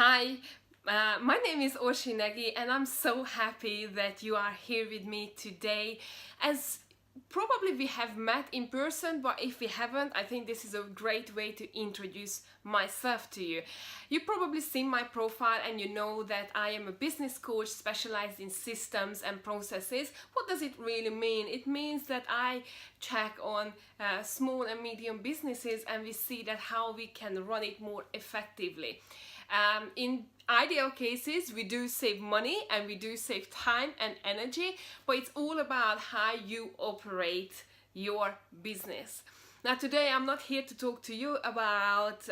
Hi, my name is Oshinagi and I'm so happy that you are here with me today. As probably we have met in person, but if we haven't, I think this is a great way to introduce myself to you. You probably seen my profile and you know that I am a business coach specialized in systems and processes. What does it really mean? It means that I check on small and medium businesses and we see that how we can run it more effectively. In ideal cases, we do save money and we do save time and energy, but it's all about how you operate your business. Now today I'm not here to talk to you about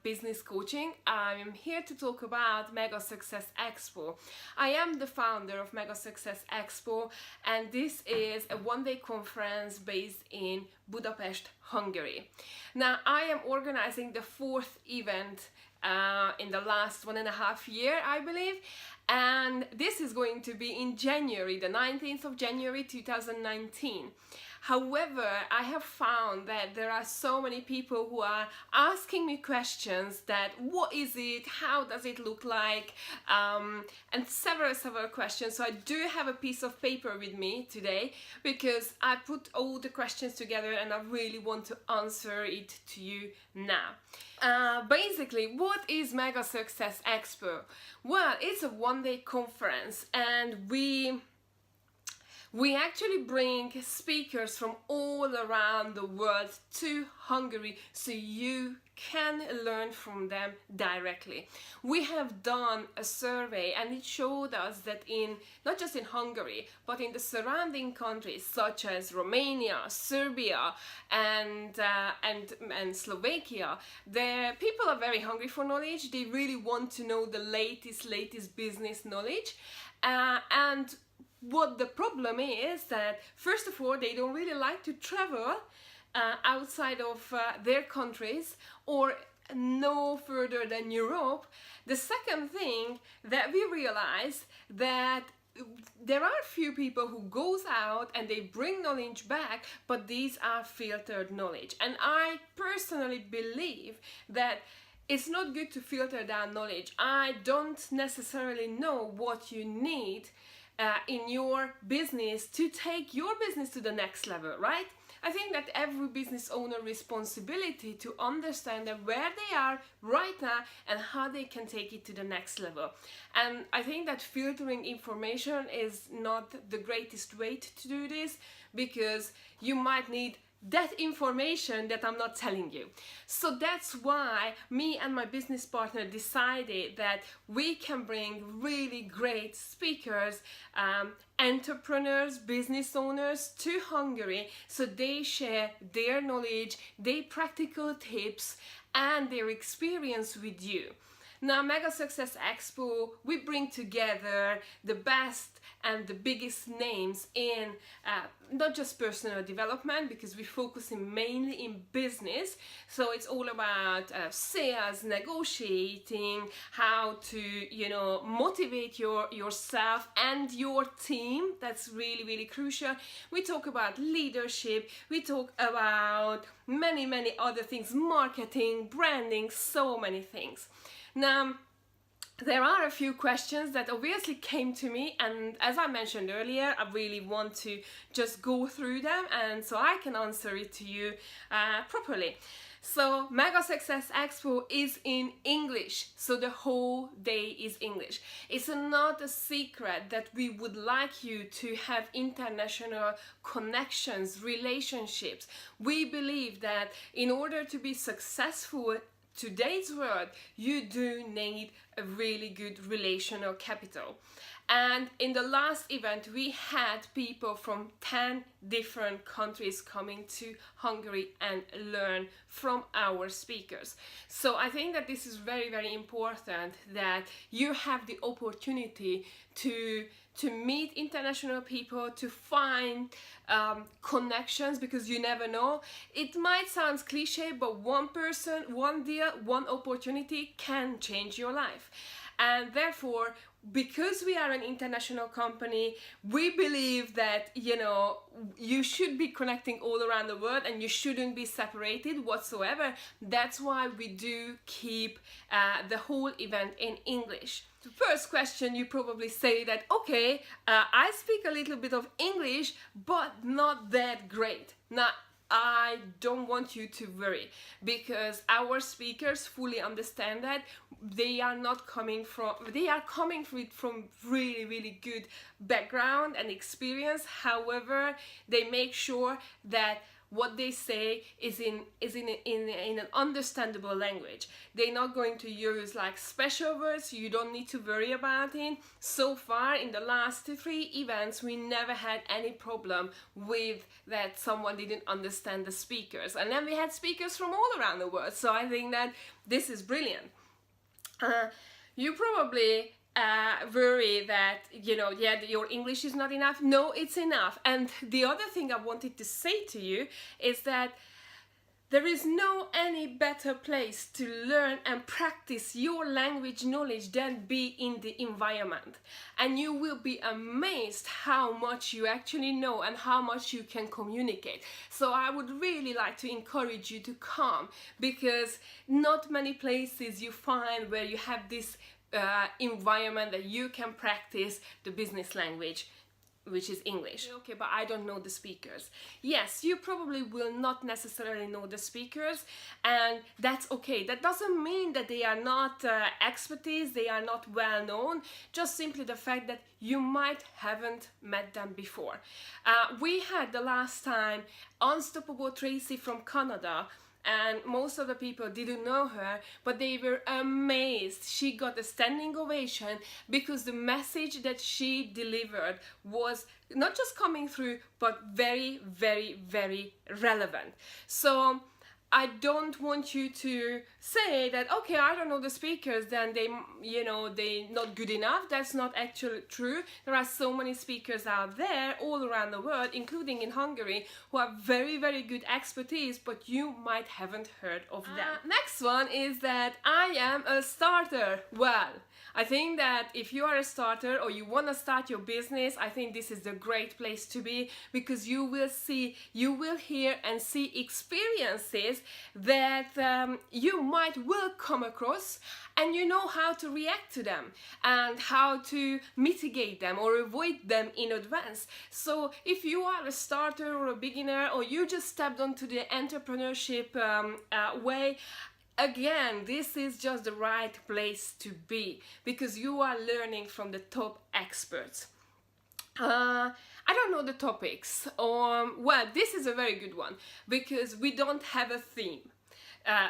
business coaching. I'm here to talk about Mega Success Expo. I am the founder of Mega Success Expo, and this is a one-day conference based in Budapest, Hungary. Now I am organizing the fourth event in the last 1.5 years, I believe, and this is going to be in January, the 19th of January 2019. However, I have found that there are so many people who are asking me questions that what is it, how does it look like, and several questions. So I do have a piece of paper with me today because I put all the questions together and I really want to answer it to you now. Basically, what is Mega Success Expo? Well, it's a one-day conference and we actually bring speakers from all around the world to Hungary so you can learn from them directly. We have done a survey and it showed us that not just in Hungary, but in the surrounding countries such as Romania, Serbia, and Slovakia, people are very hungry for knowledge. They really want to know the latest business knowledge, and what the problem is that, first of all, they don't really like to travel outside of their countries or no further than Europe. The second thing that we realize that there are few people who goes out and they bring knowledge back, but these are filtered knowledge. And I personally believe that it's not good to filter down knowledge. I don't necessarily know what you need in your business to take your business to the next level, right? I think that every business owner responsibility to understand that where they are right now and how they can take it to the next level. And I think that filtering information is not the greatest way to do this, because you might need that information that I'm not telling you. So that's why me and my business partner decided that we can bring really great speakers, entrepreneurs, business owners to Hungary so they share their knowledge, their practical tips and their experience with you. Now, Mega Success Expo, we bring together the best and the biggest names in not just personal development, because we're focusing mainly in business. So it's all about sales, negotiating, how to, motivate yourself and your team. That's really crucial. We talk about leadership. We talk about many other things, marketing, branding, so many things. Now, there are a few questions that obviously came to me, and as I mentioned earlier, I really want to just go through them and so I can answer it to you properly. So Mega Success Expo is in English, so the whole day is English. It's not a secret that we would like you to have international connections, relationships. We believe that in order to be successful today's world, you do need a really good relational capital. And in the last event, we had people from 10 different countries coming to Hungary and learn from our speakers. So I think that this is very important, that you have the opportunity to meet international people, to find connections, because you never know. It might sound cliche, but one person, one deal, one opportunity can change your life. And therefore, because we are an international company, we believe that, you know, you should be connecting all around the world and you shouldn't be separated whatsoever. That's why we do keep the whole event in English. The first question, you probably say that, okay, I speak a little bit of English, but not that great. Now, I don't want you to worry, because our speakers fully understand that they are coming from really good background and experience. However, they make sure that what they say is in an understandable language. They're not going to use like special words. You don't need to worry about it. So far in the last 3 events, we never had any problem with that someone didn't understand the speakers. And then we had speakers from all around the world. So I think that this is brilliant. You probably worry that, you know, yeah, your English is not enough. No, it's enough. And the other thing I wanted to say to you is that there is no any better place to learn and practice your language knowledge than be in the environment. And you will be amazed how much you actually know and how much you can communicate. So I would really like to encourage you to come, because not many places you find where you have this environment that you can practice the business language, which is English. Okay, but I don't know the speakers. Yes, you probably will not necessarily know the speakers, and that's okay. That doesn't mean that they are not expertise, they are not well known, just simply the fact that you might haven't met them before. We had the last time Unstoppable Tracy from Canada, and most of the people didn't know her, but they were amazed. She got a standing ovation because the message that she delivered was not just coming through, but very, very, very relevant. So I don't want you to say that, okay, I don't know the speakers, then they, you know, they're not good enough. That's not actually true. There are so many speakers out there all around the world, including in Hungary, who have very, very good expertise, but you might haven't heard of them. Next one is that I am a starter. Well, I think that if you are a starter or you want to start your business, I think this is the great place to be, because you will see, you will hear and see experiences that you will come across, and you know how to react to them and how to mitigate them or avoid them in advance. So if you are a starter or a beginner, or you just stepped onto the entrepreneurship way, again, this is just the right place to be, because you are learning from the top experts. I don't know the topics. Well, this is a very good one, because we don't have a theme.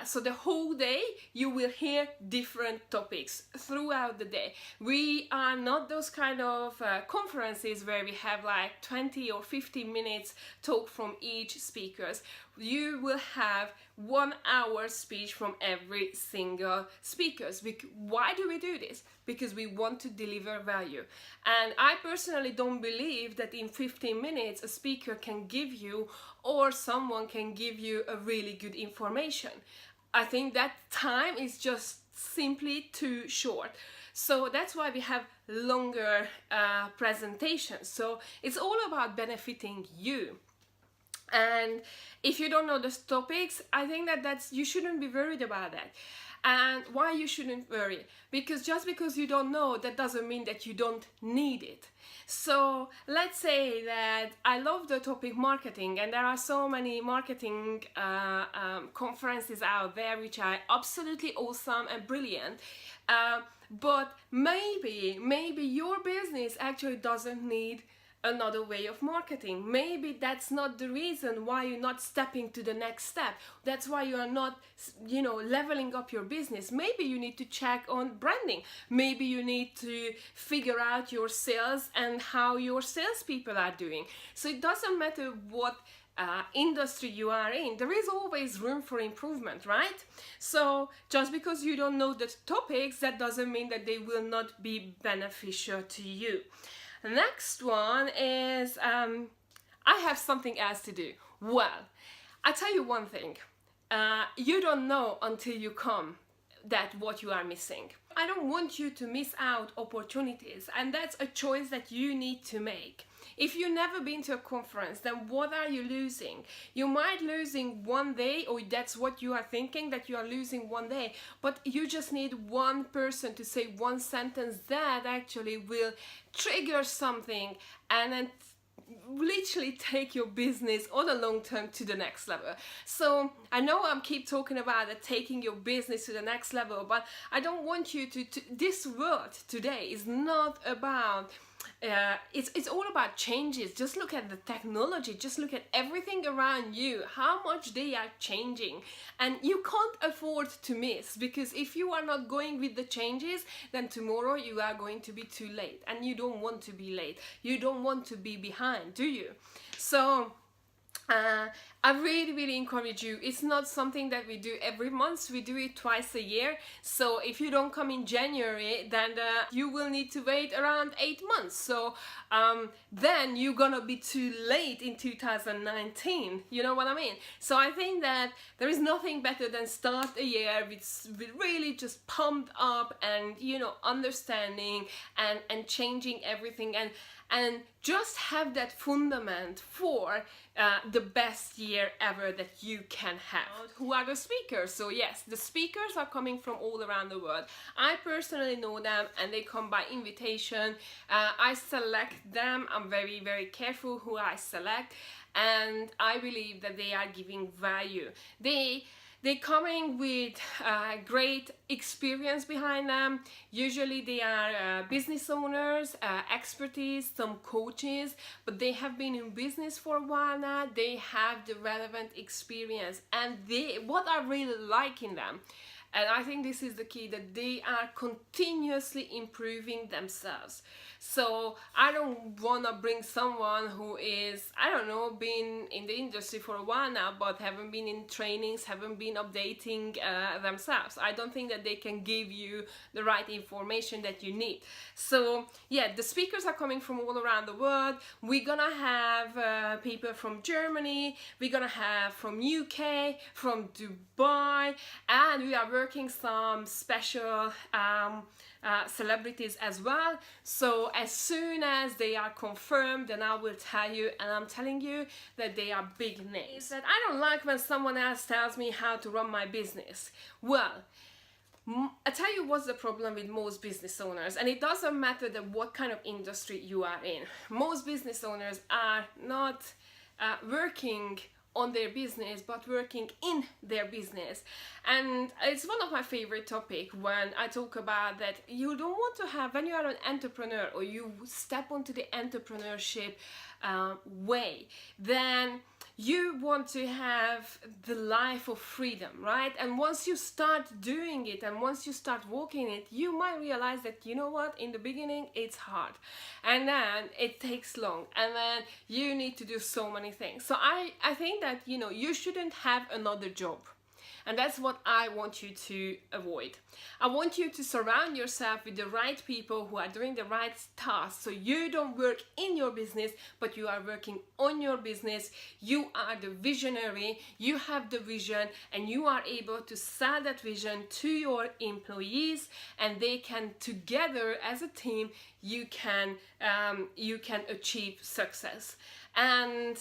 So the whole day you will hear different topics throughout the day. We are not those kind of conferences where we have like 20 or 50 minutes talk from each speakers. You will have 1 hour speech from every single speakers. Why do we do this? Because we want to deliver value. And I personally don't believe that in 15 minutes a speaker can give you, or someone can give you, a really good information. I think that time is just simply too short. So that's why we have longer presentations. So it's all about benefiting you. And if you don't know the topics, I think that you shouldn't be worried about that. And why you shouldn't worry? Because just because you don't know, that doesn't mean that you don't need it. So let's say that I love the topic marketing, and there are so many marketing conferences out there which are absolutely awesome and brilliant. But maybe your business actually doesn't need another way of marketing. Maybe that's not the reason why you're not stepping to the next step. That's why you are not, you know, leveling up your business. Maybe you need to check on branding. Maybe you need to figure out your sales and how your salespeople are doing. So it doesn't matter what industry you are in, there is always room for improvement, right? So just because you don't know the topics, that doesn't mean that they will not be beneficial to you. The next one is I have something else to do. Well, I tell you one thing, you don't know until you come. that what you are missing. I don't want you to miss out opportunities, and that's a choice that you need to make. If you've never been to a conference, then what are you losing? You might losing one day, or that's what you are thinking, that you are losing one day, but you just need one person to say one sentence that actually will trigger something and then literally take your business on a long term to the next level. So I know I'm keep talking about it, taking your business to the next level, but I don't want you to this world today is not about it's all about changes. Just look at the technology, just look at everything around you, how much they are changing, and you can't afford to miss, because if you are not going with the changes, then tomorrow you are going to be too late, and you don't want to be late, you don't want to be behind, do you? So I really encourage you. It's not something that we do every month, we do it twice a year. So if you don't come in January, then you will need to wait around 8 months. So then you're gonna be too late in 2019, you know what I mean? So I think that there is nothing better than start a year with really just pumped up and, you know, understanding and changing everything, and just have that fundament for the best year ever that you can have. Who are the speakers? So yes, the speakers are coming from all around the world. I personally know them, and they come by invitation. I select them. I'm very careful who I select, and I believe that they are giving value. They're coming with great experience behind them. Usually they are business owners, expertise, some coaches, but they have been in business for a while now. They have the relevant experience, and what I really like in them, and I think this is the key, that they are continuously improving themselves. So I don't want to bring someone who is, I don't know, been in the industry for a while now, but haven't been in trainings, haven't been updating themselves. I don't think that they can give you the right information that you need. So yeah, the speakers are coming from all around the world. We're gonna have people from Germany, we're gonna have from UK, from Dubai, and we are working some special celebrities as well. So as soon as they are confirmed, then I will tell you, and I'm telling you that they are big names. That I don't like when someone else tells me how to run my business. Well, I tell you what's the problem with most business owners, and it doesn't matter what kind of industry you are in. Most business owners are not working on their business, but working in their business. And it's one of my favorite topics when I talk about that you don't want to have, when you are an entrepreneur or you step onto the entrepreneurship way, then you want to have the life of freedom, right? And once you start doing it and once you start walking it, you might realize that, you know what, in the beginning it's hard, and then it takes long, and then you need to do so many things. So I think that, you know, you shouldn't have another job. And that's what I want you to avoid. I want you to surround yourself with the right people who are doing the right tasks. So you don't work in your business, but you are working on your business. You are the visionary, you have the vision, and you are able to sell that vision to your employees, and they can together as a team, you can achieve success. And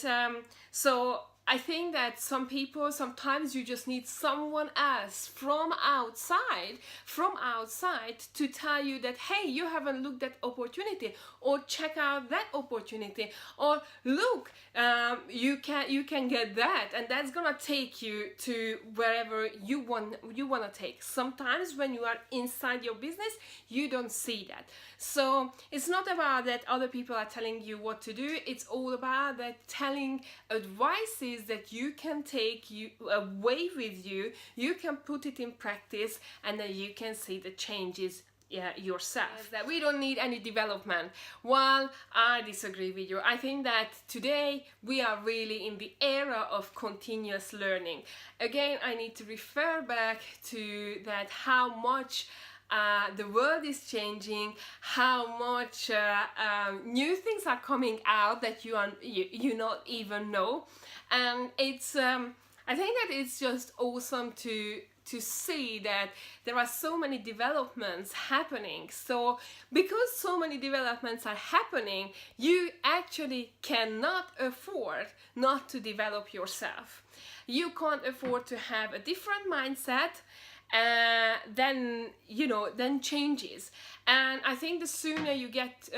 so I think that some people, sometimes you just need someone else from outside to tell you that, hey, you haven't looked at opportunity, or check out that opportunity, or look, you can get that, and that's gonna take you to wherever you want to take. Sometimes when you are inside your business, you don't see that. So it's not about that other people are telling you what to do. It's all about that telling advices that you can take you away with you. You can put it in practice, and then you can see the changes yourself. That we don't need any development. Well, I disagree with you. I think that today we are really in the era of continuous learning. Again, I need to refer back to that, how much the world is changing, how much new things are coming out that you not even know, and it's I think that it's just awesome to to see that there are so many developments happening. So because so many developments are happening, you actually cannot afford not to develop yourself. You can't afford to have a different mindset then changes. And I think the sooner you get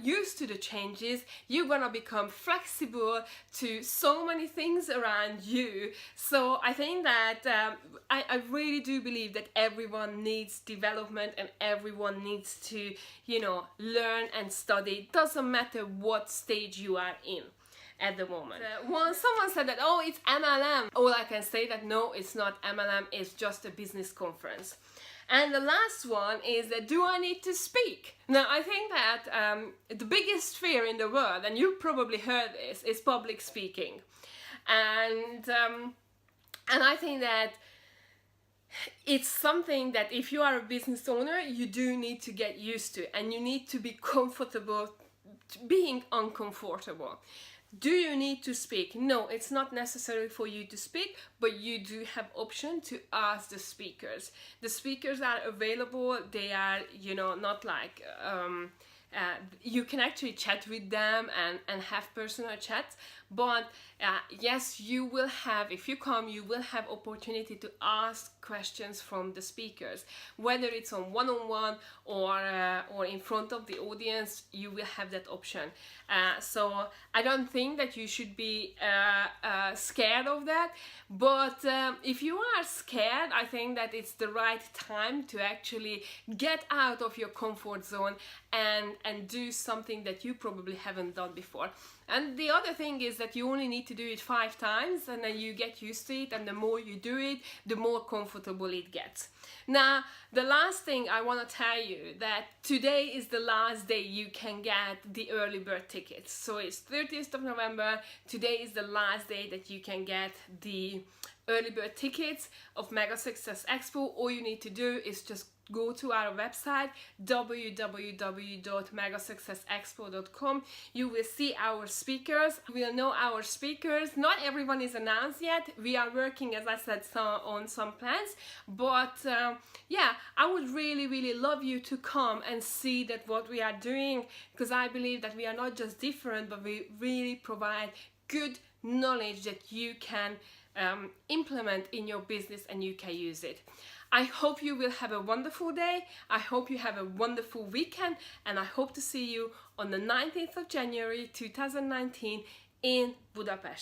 used to the changes, you're gonna become flexible to so many things around you. So I think that I really do believe that everyone needs development and everyone needs to, learn and study. It doesn't matter what stage you are in at the moment. Once someone said that, oh, it's MLM, all I can say that no, it's not MLM, it's just a business conference. And the last one is that, do I need to speak? Now, I think that the biggest fear in the world, and you probably heard this, is public speaking. And I think that it's something that if you are a business owner, you do need to get used to, and you need to be comfortable being uncomfortable. Do you need to speak? No, it's not necessary for you to speak, but you do have option to ask the speakers. The speakers are available. They are, not like, you can actually chat with them and have personal chats. But yes, you will have, if you come, you will have opportunity to ask questions from the speakers. Whether it's on one-on-one or in front of the audience, you will have that option. So I don't think that you should be scared of that. But if you are scared, I think that it's the right time to actually get out of your comfort zone and do something that you probably haven't done before. And the other thing is that you only need to do it 5 times, and then you get used to it, and the more you do it, the more comfortable it gets. Now, the last thing I want to tell you, that today is the last day you can get the early bird tickets. So it's 30th of November, today is the last day that you can get the early bird tickets of Mega Success Expo. All you need to do is just go to our website www.megasuccessexpo.com. You will see our speakers. You will know our speakers. Not everyone is announced yet. We are working, as I said, on some plans. But yeah, I would really love you to come and see that what we are doing, because I believe that we are not just different, but we really provide good knowledge that you can implement in your business and you can use it. I hope you will have a wonderful day. I hope you have a wonderful weekend, and I hope to see you on the 19th of January 2019 in Budapest.